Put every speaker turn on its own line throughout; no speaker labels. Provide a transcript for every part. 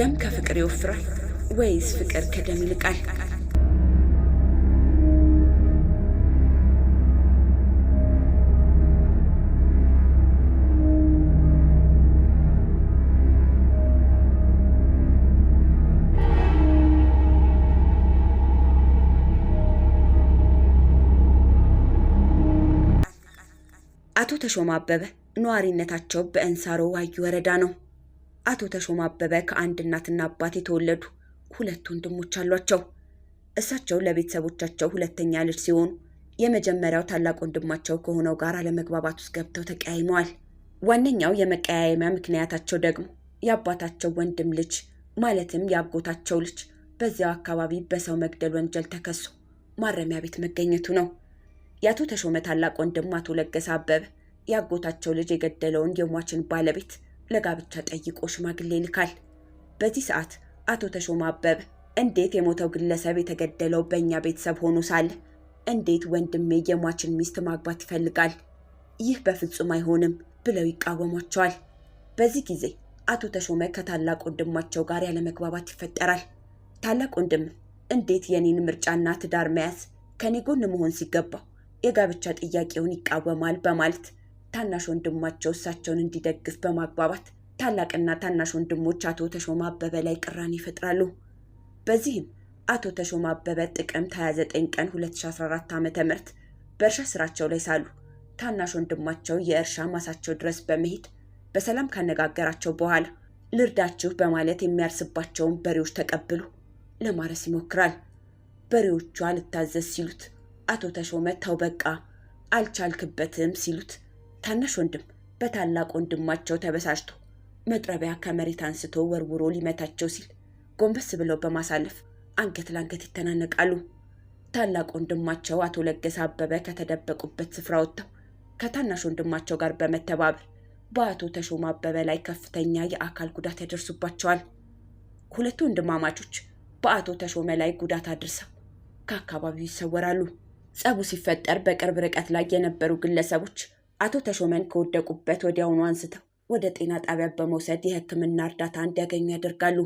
ደም ከፍቅር ይወፍራል ወይስ ፍቅር ከደም ይልቃል? አቶ ተሾመ አበበ ነዋሪነታቸው በእንሳሮ ዋዩ ወረዳ ነው። አቶ ተሾመ አበበ ከአንድ እናትና አባት የተወለዱ ሁለት ወንድሞች አሏቸው። እሳቸው ለቤተሰቦቻቸው ሁለተኛ ልጅ ሲሆኑ የመጀመሪያው ታላቅ ወንድማቸው ከሆነው ጋር አለመግባባት ውስጥ ገብተው ተቀያይመዋል። ዋነኛው የመቀያየሚያ ምክንያታቸው ደግሞ የአባታቸው ወንድም ልጅ ማለትም የአጎታቸው ልጅ በዚያው አካባቢ በሰው መግደል ወንጀል ተከሶ ማረሚያ ቤት መገኘቱ ነው። የአቶ ተሾመ ታላቅ ወንድም አቶ ለገሰ አበበ የአጎታቸው ልጅ የገደለውን የሟችን ባለቤት ለጋብቻ ጠይቆ ሽማግሌ ይልካል። በዚህ ሰዓት አቶ ተሾመ አበበ እንዴት የሞተው ግለሰብ የተገደለው በእኛ ቤተሰብ ሆኖ ሳለ እንዴት ወንድሜ የሟችን ሚስት ማግባት ይፈልጋል? ይህ በፍጹም አይሆንም ብለው ይቃወሟቸዋል። በዚህ ጊዜ አቶ ተሾመ ከታላቅ ወንድማቸው ጋር ያለመግባባት ይፈጠራል። ታላቅ ወንድም እንዴት የኔን ምርጫና ትዳር መያዝ ከኔ ጎን መሆን ሲገባው የጋብቻ ጥያቄውን ይቃወማል በማለት ታናሽ ወንድማቸው እሳቸውን እንዲደግፍ በማግባባት ታላቅና ታናሽ ወንድሞች አቶ ተሾመ አበበ ላይ ቅራኔ ይፈጥራሉ። በዚህም አቶ ተሾመ አበበ ጥቅምት 29 ቀን 2014 ዓ.ም በእርሻ ስራቸው ላይ ሳሉ ታናሽ ወንድማቸው የእርሻ ማሳቸው ድረስ በመሄድ በሰላም ካነጋገራቸው በኋላ ልርዳችሁ በማለት የሚያርስባቸውን በሬዎች ተቀብሎ ለማረስ ይሞክራል። በሬዎቹ አልታዘዝ ሲሉት አቶ ተሾመ ተው በቃ አልቻልክበትም ሲሉት ታናሽ ወንድም በታላቅ ወንድማቸው ተበሳጭቶ መጥረቢያ ከመሬት አንስቶ ወርውሮ ሊመታቸው ሲል ጎንበስ ብለው በማሳለፍ አንገት ለአንገት ይተናነቃሉ። ታላቅ ወንድማቸው አቶ ለገሰ አበበ ከተደበቁበት ስፍራ ወጥተው ከታናሽ ወንድማቸው ጋር በመተባበር በአቶ ተሾመ አበበ ላይ ከፍተኛ የአካል ጉዳት ያደርሱባቸዋል። ሁለቱ ወንድማማቾች በአቶ ተሾመ ላይ ጉዳት አድርሰው ከአካባቢው ይሰወራሉ። ጸቡ ሲፈጠር በቅርብ ርቀት ላይ የነበሩ ግለሰቦች አቶ ተሾመን ከወደቁበት ወዲያውኑ አንስተው ወደ ጤና ጣቢያ በመውሰድ የሕክምና እርዳታ እንዲያገኙ ያደርጋሉ።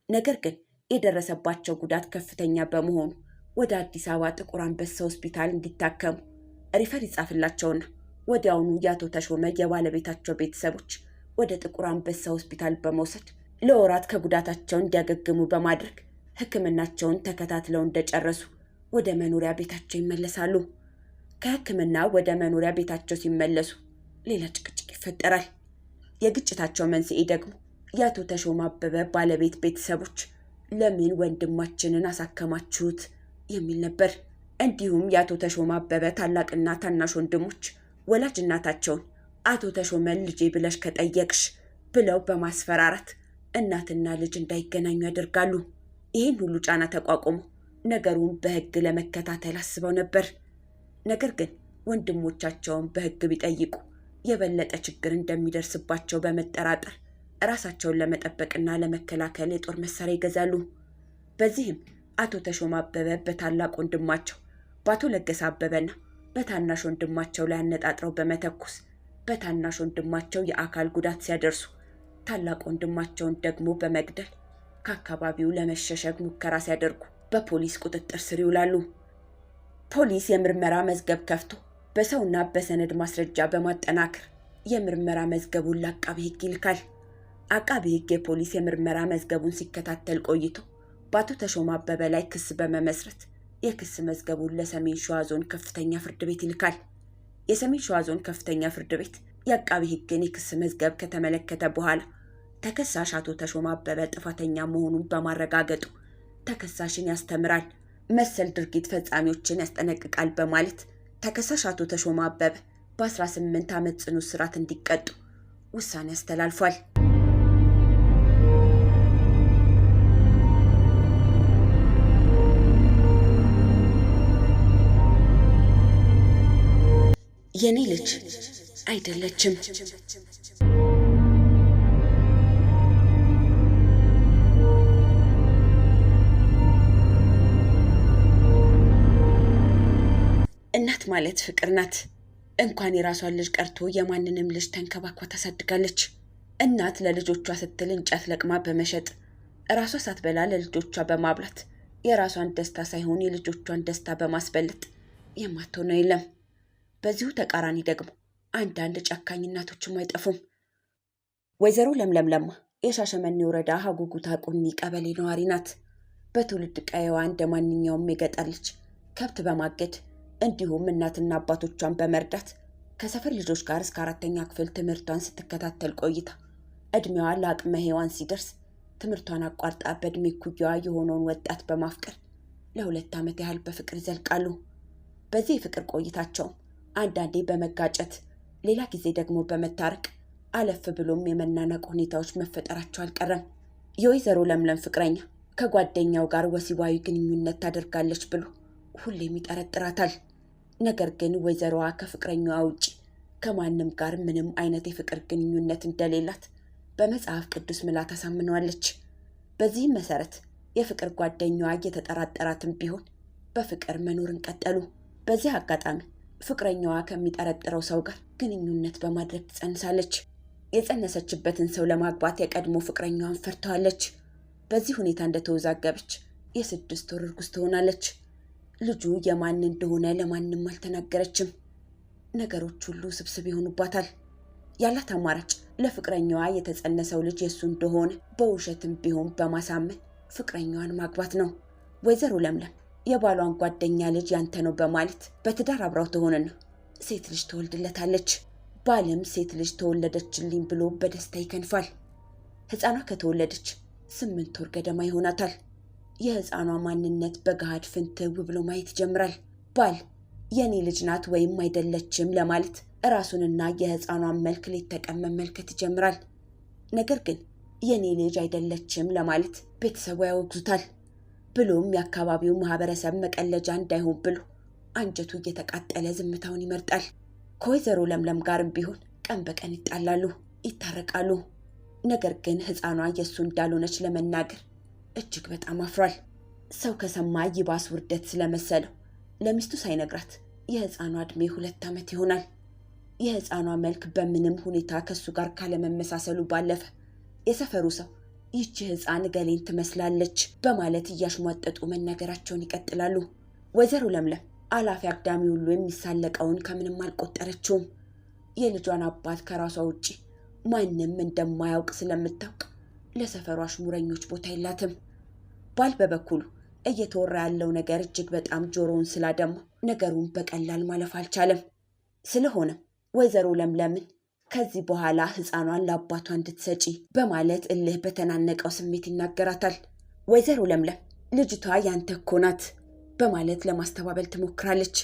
ነገር ግን የደረሰባቸው ጉዳት ከፍተኛ በመሆኑ ወደ አዲስ አበባ ጥቁር አንበሳ ሆስፒታል እንዲታከሙ ሪፈር ይጻፍላቸውና ወዲያውኑ የአቶ ተሾመ የባለቤታቸው ቤተሰቦች ወደ ጥቁር አንበሳ ሆስፒታል በመውሰድ ለወራት ከጉዳታቸው እንዲያገግሙ በማድረግ ሕክምናቸውን ተከታትለው እንደጨረሱ ወደ መኖሪያ ቤታቸው ይመለሳሉ። ከሕክምና ወደ መኖሪያ ቤታቸው ሲመለሱ ሌላ ጭቅጭቅ ይፈጠራል። የግጭታቸው መንስኤ ደግሞ የአቶ ተሾመ አበበ ባለቤት ቤተሰቦች ለምን ወንድማችንን አሳከማችሁት የሚል ነበር። እንዲሁም የአቶ ተሾመ አበበ ታላቅና ታናሽ ወንድሞች ወላጅ እናታቸውን አቶ ተሾመን ልጄ ብለሽ ከጠየቅሽ ብለው በማስፈራራት እናትና ልጅ እንዳይገናኙ ያደርጋሉ። ይህን ሁሉ ጫና ተቋቁሞ ነገሩን በሕግ ለመከታተል አስበው ነበር። ነገር ግን ወንድሞቻቸውን በሕግ ቢጠይቁ የበለጠ ችግር እንደሚደርስባቸው በመጠራጠር ራሳቸውን ለመጠበቅና ለመከላከል የጦር መሳሪያ ይገዛሉ። በዚህም አቶ ተሾመ አበበ በታላቅ ወንድማቸው በአቶ ለገሰ አበበና በታናሽ ወንድማቸው ላይ አነጣጥረው በመተኮስ በታናሽ ወንድማቸው የአካል ጉዳት ሲያደርሱ ታላቅ ወንድማቸውን ደግሞ በመግደል ከአካባቢው ለመሸሸግ ሙከራ ሲያደርጉ በፖሊስ ቁጥጥር ስር ይውላሉ። ፖሊስ የምርመራ መዝገብ ከፍቶ በሰውና በሰነድ ማስረጃ በማጠናከር የምርመራ መዝገቡን ለአቃቢ ሕግ ይልካል። አቃቢ ሕግ የፖሊስ የምርመራ መዝገቡን ሲከታተል ቆይቶ በአቶ ተሾመ አበበ ላይ ክስ በመመስረት የክስ መዝገቡን ለሰሜን ሸዋ ዞን ከፍተኛ ፍርድ ቤት ይልካል። የሰሜን ሸዋ ዞን ከፍተኛ ፍርድ ቤት የአቃቢ ሕግን የክስ መዝገብ ከተመለከተ በኋላ ተከሳሽ አቶ ተሾመ አበበ ጥፋተኛ መሆኑን በማረጋገጡ ተከሳሽን ያስተምራል፣ መሰል ድርጊት ፈጻሚዎችን ያስጠነቅቃል በማለት ተከሳሽ አቶ ተሾመ አበበ በ18 ዓመት ጽኑ እስራት እንዲቀጡ ውሳኔ አስተላልፏል። የኔ ልጅ አይደለችም። እናት ማለት ፍቅር ናት። እንኳን የራሷን ልጅ ቀርቶ የማንንም ልጅ ተንከባክባ ታሳድጋለች። እናት ለልጆቿ ስትል እንጨት ለቅማ በመሸጥ ራሷ ሳትበላ ለልጆቿ በማብላት የራሷን ደስታ ሳይሆን የልጆቿን ደስታ በማስበለጥ የማትሆነው የለም። በዚሁ ተቃራኒ ደግሞ አንዳንድ ጨካኝ እናቶችም አይጠፉም። ወይዘሮ ለምለም ለማ የሻሸመኔ ወረዳ ሀጉጉታ ቁኒ ቀበሌ ነዋሪ ናት። በትውልድ ቀየዋ እንደ ማንኛውም የገጠር ልጅ ከብት በማገድ እንዲሁም እናትና አባቶቿን በመርዳት ከሰፈር ልጆች ጋር እስከ 4ኛ ክፍል ትምህርቷን ስትከታተል ቆይታ እድሜዋ ለአቅመ ሔዋን ሲደርስ ትምህርቷን አቋርጣ በእድሜ ኩያዋ የሆነውን ወጣት በማፍቀር ለ2 ዓመት ያህል በፍቅር ይዘልቃሉ። በዚህ የፍቅር ቆይታቸውም አንዳንዴ በመጋጨት ሌላ ጊዜ ደግሞ በመታረቅ አለፍ ብሎም የመናነቅ ሁኔታዎች መፈጠራቸው አልቀረም። የወይዘሮ ለምለም ፍቅረኛ ከጓደኛው ጋር ወሲባዊ ግንኙነት ታደርጋለች ብሎ ሁሌም ይጠረጥራታል። ነገር ግን ወይዘሮዋ ከፍቅረኛዋ ውጪ ከማንም ጋር ምንም አይነት የፍቅር ግንኙነት እንደሌላት በመጽሐፍ ቅዱስ ምላ ታሳምነዋለች። በዚህም መሰረት የፍቅር ጓደኛዋ እየተጠራጠራትም ቢሆን በፍቅር መኖርን ቀጠሉ። በዚህ አጋጣሚ ፍቅረኛዋ ከሚጠረጥረው ሰው ጋር ግንኙነት በማድረግ ትጸንሳለች። የጸነሰችበትን ሰው ለማግባት የቀድሞ ፍቅረኛዋን ፈርተዋለች። በዚህ ሁኔታ እንደተወዛገበች የ6 ወር እርጉዝ ትሆናለች። ልጁ የማን እንደሆነ ለማንም አልተናገረችም። ነገሮች ሁሉ ስብስብ ይሆኑባታል። ያላት አማራጭ ለፍቅረኛዋ የተጸነሰው ልጅ የሱ እንደሆነ በውሸትም ቢሆን በማሳመን ፍቅረኛዋን ማግባት ነው። ወይዘሮ ለምለም የባሏን ጓደኛ ልጅ ያንተ ነው በማለት በትዳር አብራው ትሆንና ሴት ልጅ ትወልድለታለች። ባልም ሴት ልጅ ተወለደችልኝ ብሎ በደስታ ይከንፋል። ሕፃኗ ከተወለደች 8 ወር ገደማ ይሆናታል። የሕፃኗ ማንነት በገሃድ ፍንትው ብሎ ማየት ይጀምራል። ባል የኔ ልጅ ናት ወይም አይደለችም ለማለት ራሱንና የሕፃኗን መልክ ሌት ተቀን መመልከት ይጀምራል። ነገር ግን የኔ ልጅ አይደለችም ለማለት ቤተሰቡ ያወግዙታል። ብሎም የአካባቢው ማህበረሰብ መቀለጃ እንዳይሆን ብሎ አንጀቱ እየተቃጠለ ዝምታውን ይመርጣል። ከወይዘሮ ለምለም ጋርም ቢሆን ቀን በቀን ይጣላሉ፣ ይታረቃሉ። ነገር ግን ሕፃኗ የእሱ እንዳልሆነች ለመናገር እጅግ በጣም አፍሯል። ሰው ከሰማ ይባስ ውርደት ስለመሰለው ለሚስቱ ሳይነግራት የሕፃኗ ዕድሜ 2 ዓመት ይሆናል። የሕፃኗ መልክ በምንም ሁኔታ ከሱ ጋር ካለመመሳሰሉ ባለፈ የሰፈሩ ሰው ይህች ሕፃን ገሌን ትመስላለች በማለት እያሽሟጠጡ መናገራቸውን ይቀጥላሉ። ወይዘሮ ለምለም አላፊ አግዳሚ ሁሉ የሚሳለቀውን ከምንም አልቆጠረችውም። የልጇን አባት ከራሷ ውጪ ማንም እንደማያውቅ ስለምታውቅ ለሰፈሩ አሽሙረኞች ቦታ የላትም። ባል በበኩሉ እየተወራ ያለው ነገር እጅግ በጣም ጆሮውን ስላደማ ነገሩን በቀላል ማለፍ አልቻለም። ስለሆነም ወይዘሮ ለምለምን ከዚህ በኋላ ሕፃኗን ለአባቷ እንድትሰጪ በማለት እልህ በተናነቀው ስሜት ይናገራታል። ወይዘሮ ለምለም ልጅቷ ያንተ እኮ ናት በማለት ለማስተባበል ትሞክራለች።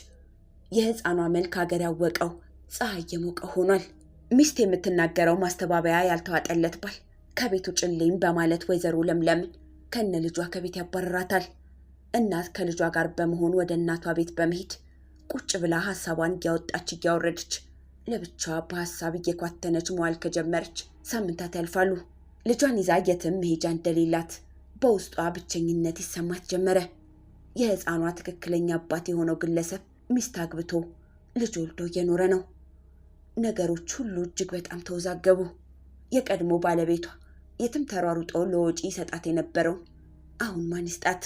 የሕፃኗ መልክ ሀገር ያወቀው ፀሐይ የሞቀው ሆኗል። ሚስት የምትናገረው ማስተባበያ ያልተዋጠለት ባል ከቤቱ ጭልኝ በማለት ወይዘሮ ለምለምን ከነ ልጇ ከቤት ያባረራታል። እናት ከልጇ ጋር በመሆን ወደ እናቷ ቤት በመሄድ ቁጭ ብላ ሀሳቧን እያወጣች እያወረደች ለብቻዋ በሀሳብ እየኳተነች መዋል ከጀመረች ሳምንታት ያልፋሉ። ልጇን ይዛ የትም መሄጃ እንደሌላት በውስጧ ብቸኝነት ይሰማት ጀመረ። የሕፃኗ ትክክለኛ አባት የሆነው ግለሰብ ሚስት አግብቶ ልጅ ወልዶ እየኖረ ነው። ነገሮች ሁሉ እጅግ በጣም ተወዛገቡ። የቀድሞ ባለቤቷ የትም ተሯሩጦ ለወጪ ይሰጣት የነበረውን አሁን ማን ይስጣት?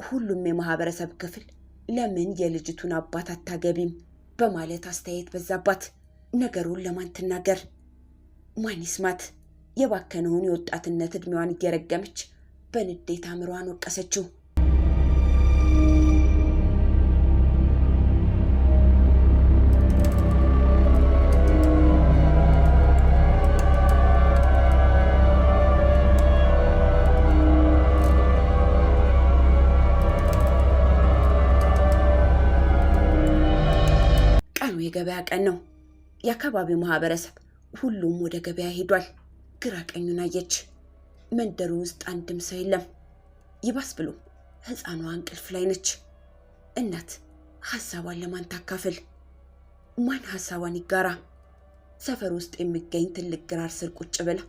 ሁሉም የማህበረሰብ ክፍል ለምን የልጅቱን አባት አታገቢም በማለት አስተያየት በዛባት። ነገሩን ለማን ትናገር? ማን ይስማት? የባከነውን የወጣትነት ዕድሜዋን እየረገመች በንዴት አእምሮዋን ወቀሰችው። የገበያ ቀን ነው። የአካባቢው ማህበረሰብ ሁሉም ወደ ገበያ ሄዷል። ግራ ቀኙን አየች። መንደሩ ውስጥ አንድም ሰው የለም። ይባስ ብሎ ሕፃኗ እንቅልፍ ላይ ነች። እናት ሀሳቧን ለማን ታካፍል? ማን ሀሳቧን ይጋራ? ሰፈር ውስጥ የሚገኝ ትልቅ ግራር ስር ቁጭ ብላ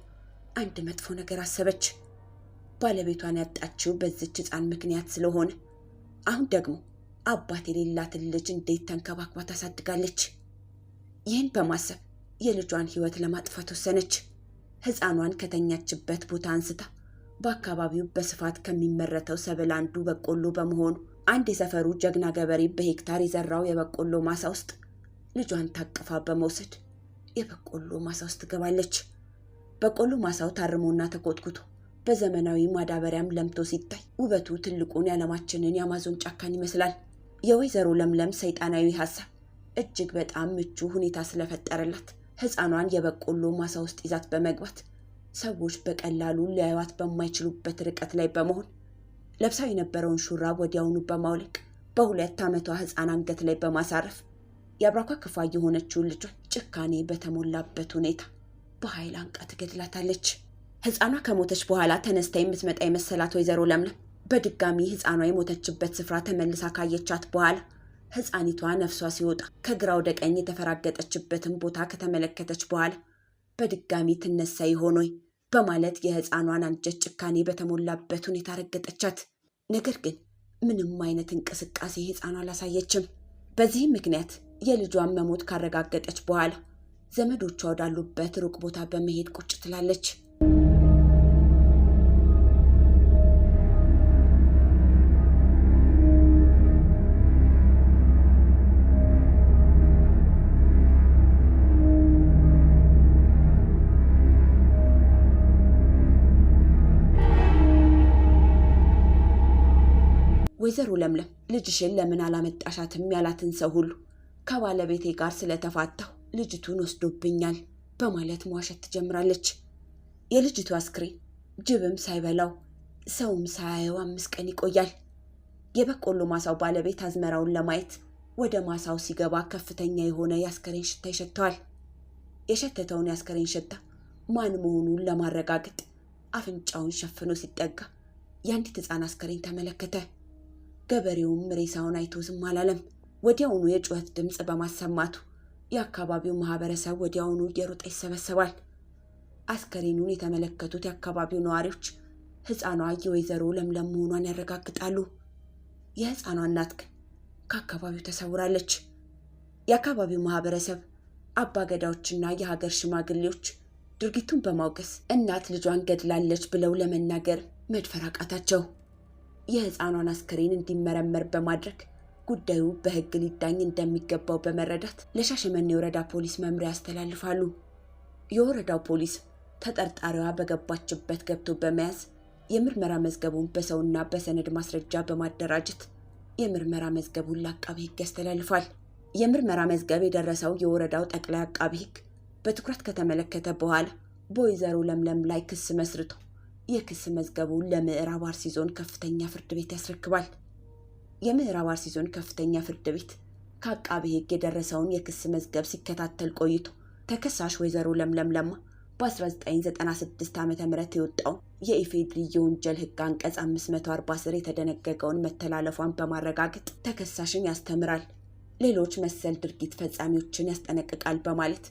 አንድ መጥፎ ነገር አሰበች። ባለቤቷን ያጣችው በዚች ሕፃን ምክንያት ስለሆነ አሁን ደግሞ አባት የሌላትን ልጅ እንዴት ተንከባክባ ታሳድጋለች? ይህን በማሰብ የልጇን ሕይወት ለማጥፋት ወሰነች። ሕፃኗን ከተኛችበት ቦታ አንስታ በአካባቢው በስፋት ከሚመረተው ሰብል አንዱ በቆሎ በመሆኑ አንድ የሰፈሩ ጀግና ገበሬ በሄክታር የዘራው የበቆሎ ማሳ ውስጥ ልጇን ታቅፋ በመውሰድ የበቆሎ ማሳ ውስጥ ትገባለች። በቆሎ ማሳው ታርሞና ተኮትኩቶ በዘመናዊ ማዳበሪያም ለምቶ ሲታይ ውበቱ ትልቁን የዓለማችንን የአማዞን ጫካን ይመስላል። የወይዘሮ ለምለም ሰይጣናዊ ሐሳብ እጅግ በጣም ምቹ ሁኔታ ስለፈጠረላት ሕፃኗን የበቆሎ ማሳ ውስጥ ይዛት በመግባት ሰዎች በቀላሉ ሊያዩት በማይችሉበት ርቀት ላይ በመሆን ለብሳው የነበረውን ሹራብ ወዲያውኑ በማውለቅ በ2 ዓመቷ ሕፃን አንገት ላይ በማሳረፍ የአብራኳ ክፋይ የሆነችውን ልጇን ጭካኔ በተሞላበት ሁኔታ በኃይል አንቃ ትገድላታለች። ሕፃኗ ከሞተች በኋላ ተነስታ የምትመጣ የመሰላት ወይዘሮ ለምለም በድጋሚ ሕፃኗ የሞተችበት ስፍራ ተመልሳ ካየቻት በኋላ ሕፃኒቷ ነፍሷ ሲወጣ ከግራ ወደ ቀኝ የተፈራገጠችበትን ቦታ ከተመለከተች በኋላ በድጋሚ ትነሳ ይሆን ወይ በማለት የሕፃኗን አንጀት ጭካኔ በተሞላበት ሁኔታ ረገጠቻት። ነገር ግን ምንም አይነት እንቅስቃሴ ሕፃኗ አላሳየችም። በዚህም ምክንያት የልጇን መሞት ካረጋገጠች በኋላ ዘመዶቿ ወዳሉበት ሩቅ ቦታ በመሄድ ቁጭ ትላለች። ወይዘሮ ለምለም ልጅሽን ለምን አላመጣሻትም ያላትን ሰው ሁሉ ከባለቤቴ ጋር ስለተፋታሁ ልጅቱን ወስዶብኛል በማለት መዋሸት ትጀምራለች። የልጅቱ አስክሬን ጅብም ሳይበላው ሰውም ሳያየው 5 ቀን ይቆያል። የበቆሎ ማሳው ባለቤት አዝመራውን ለማየት ወደ ማሳው ሲገባ ከፍተኛ የሆነ የአስክሬን ሽታ ይሸተዋል። የሸተተውን የአስክሬን ሽታ ማን መሆኑን ለማረጋገጥ አፍንጫውን ሸፍኖ ሲጠጋ የአንዲት ሕፃን አስክሬን ተመለከተ። ገበሬውም ሬሳውን አይቶ ዝም አላለም። ወዲያውኑ የጩኸት ድምፅ በማሰማቱ የአካባቢው ማህበረሰብ ወዲያውኑ እየሮጠ ይሰበሰባል። አስከሬኑን የተመለከቱት የአካባቢው ነዋሪዎች ሕፃኗ የወይዘሮ ለምለም መሆኗን ያረጋግጣሉ። የሕፃኗ እናት ግን ከአካባቢው ተሰውራለች። የአካባቢው ማህበረሰብ አባገዳዎችና የሀገር ሽማግሌዎች ድርጊቱን በማውገዝ እናት ልጇን ገድላለች ብለው ለመናገር መድፈር አቃታቸው። የሕፃኗን አስክሬን እንዲመረመር በማድረግ ጉዳዩ በሕግ ሊዳኝ እንደሚገባው በመረዳት ለሻሸመኔ ወረዳ ፖሊስ መምሪያ ያስተላልፋሉ። የወረዳው ፖሊስ ተጠርጣሪዋ በገባችበት ገብቶ በመያዝ የምርመራ መዝገቡን በሰውና በሰነድ ማስረጃ በማደራጀት የምርመራ መዝገቡን ለአቃቢ ሕግ ያስተላልፋል። የምርመራ መዝገብ የደረሰው የወረዳው ጠቅላይ አቃቢ ሕግ በትኩረት ከተመለከተ በኋላ በወይዘሮ ለምለም ላይ ክስ መስርቶ የክስ መዝገቡን ለምዕራብ አርሲ ዞን ከፍተኛ ፍርድ ቤት ያስረክባል። የምዕራብ አርሲ ዞን ከፍተኛ ፍርድ ቤት ከአቃቢ ሕግ የደረሰውን የክስ መዝገብ ሲከታተል ቆይቶ ተከሳሽ ወይዘሮ ለምለም ለማ በ1996 ዓ.ም የወጣውን የኢፌድሪ የወንጀል ሕግ አንቀጽ 540 ስር የተደነገገውን መተላለፏን በማረጋገጥ ተከሳሽን ያስተምራል፣ ሌሎች መሰል ድርጊት ፈጻሚዎችን ያስጠነቅቃል በማለት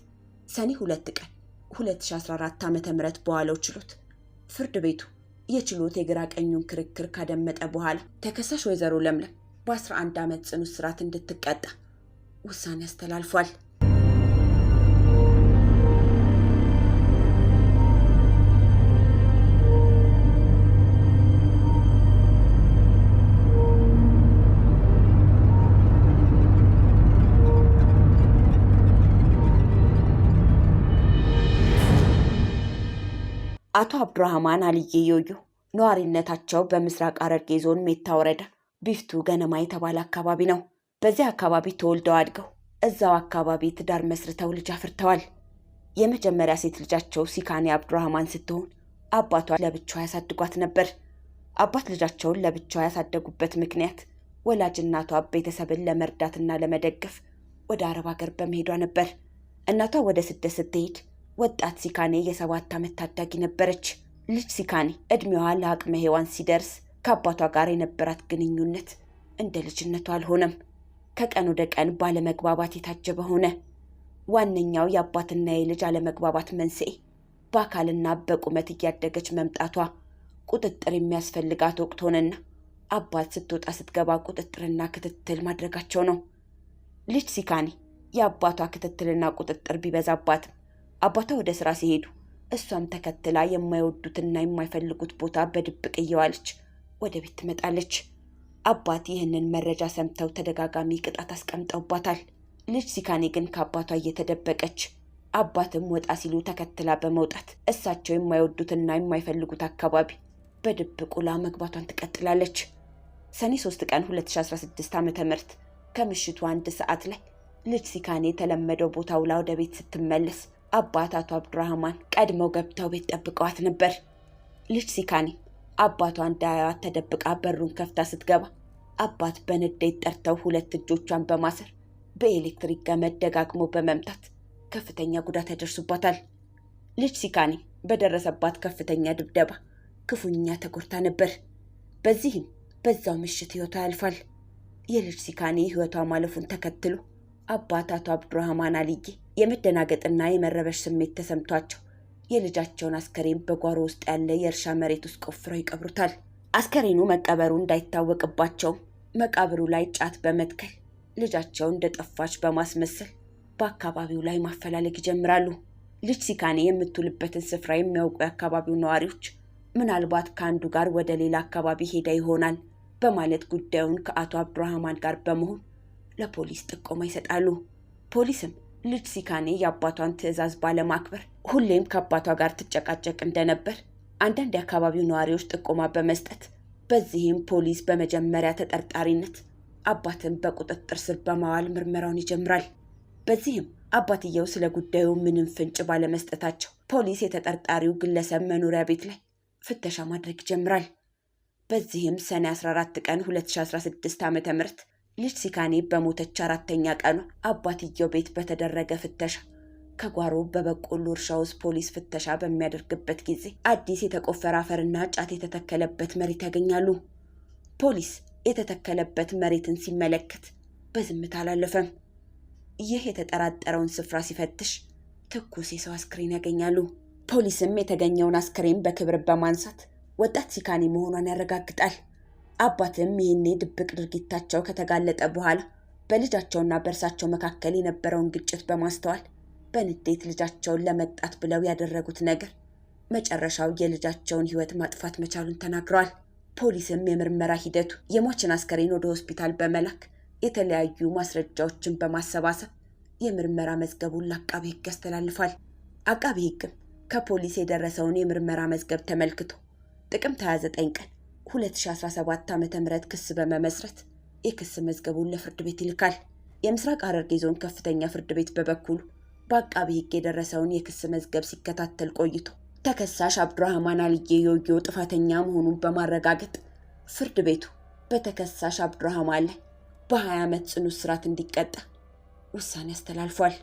ሰኔ 2 ቀን 2014 ዓ.ም በዋለው ችሎት ፍርድ ቤቱ የችሎት የግራ ቀኙን ክርክር ካደመጠ በኋላ ተከሳሽ ወይዘሮ ለምለም በ11 ዓመት ጽኑ እስራት እንድትቀጣ ውሳኔ አስተላልፏል። አቶ አብዱራህማን አልዬ ዮዮ ነዋሪነታቸው በምስራቅ ሐረርጌ ዞን ሜታ ወረዳ ቢፍቱ ገነማ የተባለ አካባቢ ነው። በዚህ አካባቢ ተወልደው አድገው እዛው አካባቢ ትዳር መስርተው ልጅ አፍርተዋል። የመጀመሪያ ሴት ልጃቸው ሲካኔ አብዱራህማን ስትሆን አባቷ ለብቻዋ ያሳድጓት ነበር። አባት ልጃቸውን ለብቻዋ ያሳደጉበት ምክንያት ወላጅ እናቷ ቤተሰብን ለመርዳትና ለመደገፍ ወደ አረብ ሀገር በመሄዷ ነበር። እናቷ ወደ ስደት ስትሄድ ወጣት ሲካኔ የ7 ዓመት ታዳጊ ነበረች። ልጅ ሲካኔ እድሜዋ ለአቅመ ሔዋን ሲደርስ ከአባቷ ጋር የነበራት ግንኙነት እንደ ልጅነቷ አልሆነም። ከቀን ወደ ቀን ባለመግባባት የታጀበ ሆነ። ዋነኛው የአባትና የልጅ አለመግባባት መንስኤ በአካልና በቁመት እያደገች መምጣቷ ቁጥጥር የሚያስፈልጋት ወቅት ሆነና አባት ስትወጣ ስትገባ ቁጥጥርና ክትትል ማድረጋቸው ነው። ልጅ ሲካኔ የአባቷ ክትትልና ቁጥጥር ቢበዛባትም አባቷ ወደ ስራ ሲሄዱ እሷም ተከትላ የማይወዱትና የማይፈልጉት ቦታ በድብቅ እየዋለች ወደ ቤት ትመጣለች። አባት ይህንን መረጃ ሰምተው ተደጋጋሚ ቅጣት አስቀምጠውባታል። ልጅ ሲካኔ ግን ከአባቷ እየተደበቀች አባትም ወጣ ሲሉ ተከትላ በመውጣት እሳቸው የማይወዱትና የማይፈልጉት አካባቢ በድብቅ ውላ መግባቷን ትቀጥላለች። ሰኔ 3 ቀን 2016 ዓ.ም ከምሽቱ 1 ሰዓት ላይ ልጅ ሲካኔ የተለመደው ቦታ ውላ ወደ ቤት ስትመለስ አባት አቶ አብዱራህማን ቀድመው ገብተው ቤት ጠብቀዋት ነበር። ልጅ ሲካኔ አባቷ እንዳያዋት ተደብቃ በሩን ከፍታ ስትገባ አባት በንዴት ጠርተው 2 እጆቿን በማሰር በኤሌክትሪክ ገመድ ደጋግሞ በመምታት ከፍተኛ ጉዳት ያደርሱባታል። ልጅ ሲካኔ በደረሰባት ከፍተኛ ድብደባ ክፉኛ ተጎድታ ነበር። በዚህም በዛው ምሽት ህይወቷ ያልፋል። የልጅ ሲካኔ ህይወቷ ማለፉን ተከትሎ አባት አቶ አብዱራህማን አልዬ የመደናገጥና የመረበሽ ስሜት ተሰምቷቸው የልጃቸውን አስከሬን በጓሮ ውስጥ ያለ የእርሻ መሬት ውስጥ ቆፍረው ይቀብሩታል። አስከሬኑ መቀበሩ እንዳይታወቅባቸው መቃብሩ ላይ ጫት በመትከል ልጃቸው እንደጠፋች በማስመሰል በአካባቢው ላይ ማፈላለግ ይጀምራሉ። ልጅ ሲካኔ የምትውልበትን ስፍራ የሚያውቁ የአካባቢው ነዋሪዎች ምናልባት ከአንዱ ጋር ወደ ሌላ አካባቢ ሄዳ ይሆናል በማለት ጉዳዩን ከአቶ አብዱራህማን ጋር በመሆን ለፖሊስ ጥቆማ ይሰጣሉ። ፖሊስም ልጅ ሲካኔ የአባቷን ትዕዛዝ ባለማክበር ሁሌም ከአባቷ ጋር ትጨቃጨቅ እንደነበር አንዳንድ የአካባቢው ነዋሪዎች ጥቆማ በመስጠት በዚህም ፖሊስ በመጀመሪያ ተጠርጣሪነት አባትን በቁጥጥር ስር በማዋል ምርመራውን ይጀምራል። በዚህም አባትየው ስለ ጉዳዩ ምንም ፍንጭ ባለመስጠታቸው ፖሊስ የተጠርጣሪው ግለሰብ መኖሪያ ቤት ላይ ፍተሻ ማድረግ ይጀምራል። በዚህም ሰኔ 14 ቀን 2016 ዓ.ም ልጅ ሲካኔ በሞተች 4ኛ ቀኗ አባትየው ቤት በተደረገ ፍተሻ ከጓሮ በበቆሎ እርሻ ውስጥ ፖሊስ ፍተሻ በሚያደርግበት ጊዜ አዲስ የተቆፈረ አፈርና ጫት የተተከለበት መሬት ያገኛሉ። ፖሊስ የተተከለበት መሬትን ሲመለከት በዝምታ አላለፈም። ይህ የተጠራጠረውን ስፍራ ሲፈትሽ ትኩስ የሰው አስክሬን ያገኛሉ። ፖሊስም የተገኘውን አስክሬን በክብር በማንሳት ወጣት ሲካኔ መሆኗን ያረጋግጣል። አባትም ይህኔ ድብቅ ድርጊታቸው ከተጋለጠ በኋላ በልጃቸውና በእርሳቸው መካከል የነበረውን ግጭት በማስተዋል በንዴት ልጃቸውን ለመቅጣት ብለው ያደረጉት ነገር መጨረሻው የልጃቸውን ሕይወት ማጥፋት መቻሉን ተናግረዋል። ፖሊስም የምርመራ ሂደቱ የሟችን አስከሬን ወደ ሆስፒታል በመላክ የተለያዩ ማስረጃዎችን በማሰባሰብ የምርመራ መዝገቡን ለአቃቤ ሕግ ያስተላልፋል። አቃቤ ሕግም ከፖሊስ የደረሰውን የምርመራ መዝገብ ተመልክቶ ጥቅምት 29 ቀን 2017 ዓ.ም ክስ በመመስረት የክስ መዝገቡን ለፍርድ ቤት ይልካል። የምስራቅ ሐረርጌ ዞን ከፍተኛ ፍርድ ቤት በበኩሉ በአቃቤ ሕግ የደረሰውን የክስ መዝገብ ሲከታተል ቆይቶ ተከሳሽ አብዱራህማን አልዬ ዮዮ ጥፋተኛ መሆኑን በማረጋገጥ ፍርድ ቤቱ በተከሳሽ አብዱራህማን ላይ በ20 ዓመት ጽኑ እስራት እንዲቀጣ ውሳኔ አስተላልፏል።